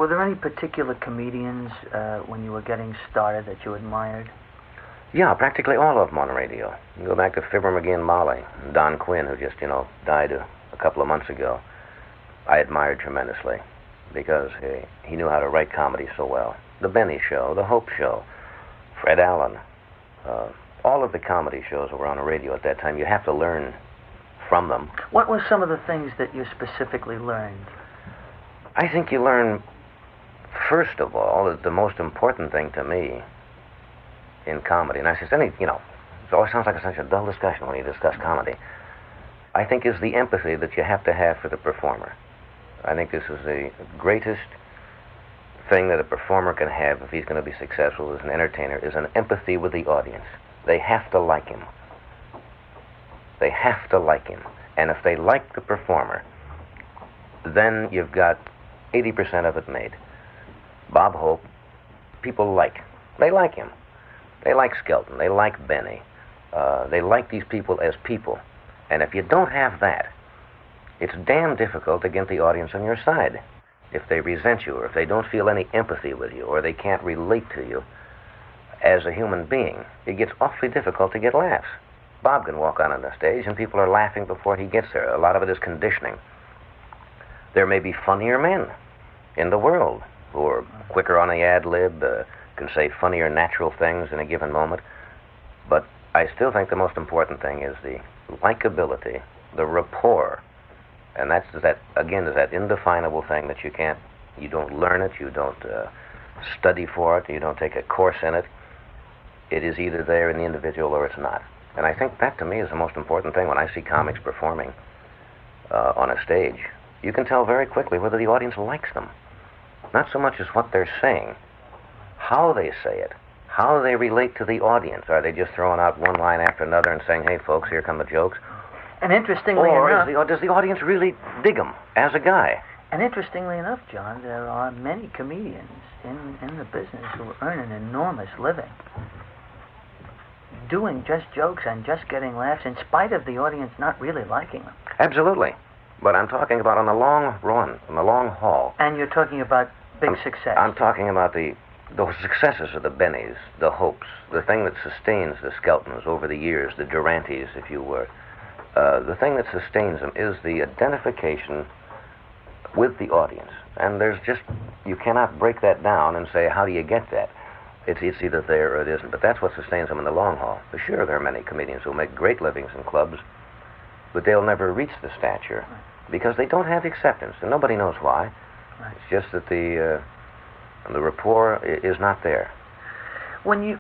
Were there any particular comedians when you were getting started that you admired? Yeah, practically all of them on radio. You go back to Fibber McGee and Molly, and Don Quinn, who just, died a couple of months ago. I admired tremendously because he knew how to write comedy so well. The Benny Show, The Hope Show, Fred Allen, all of the comedy shows that were on the radio at that time, you have to learn from them. What were some of the things that you specifically learned? I think you learn, first of all, that the most important thing to me in comedy, and I said, it always sounds like such a dull discussion when you discuss comedy, I think is the empathy that you have to have for the performer. I think this is the greatest thing that a performer can have if he's going to be successful as an entertainer, is an empathy with the audience. They have to like him. They have to like him. And if they like the performer, then you've got 80% of it made. Bob Hope, people like. They like him. They like Skelton. They like Benny. They like these people as people. And if you don't have that, it's damn difficult to get the audience on your side. If they resent you, or if they don't feel any empathy with you, or they can't relate to you as a human being, it gets awfully difficult to get laughs. Bob can walk on the stage and people are laughing before he gets there. A lot of it is conditioning. There may be funnier men in the world who are quicker on the ad lib, can say funnier natural things in a given moment. But I still think the most important thing is the likability, the rapport. And that's that, again, is that indefinable thing that you don't learn it, you don't study for it, you don't take a course in it. It is either there in the individual or it's not. And I think that, to me, is the most important thing when I see comics performing on a stage. You can tell very quickly whether the audience likes them. Not so much as what they're saying, how they say it, how they relate to the audience. Are they just throwing out one line after another and saying, hey, folks, here come the jokes? And interestingly enough... Or does the audience really dig him as a guy? And interestingly enough, John, there are many comedians in the business who earn an enormous living doing just jokes and just getting laughs in spite of the audience not really liking them. Absolutely. But I'm talking about on the long run, on the long haul. And you're talking about big success. I'm talking about those successes of the Bennies, the Hopes, the thing that sustains the Skeltons over the years, the Durantes, if you were. The thing that sustains them is the identification with the audience. And you cannot break that down and say, how do you get that? It's either there or it isn't. But that's what sustains them in the long haul. For sure, there are many comedians who make great livings in clubs, but they'll never reach the stature because they don't have acceptance, and nobody knows why. Right. It's just that the rapport is not there. When you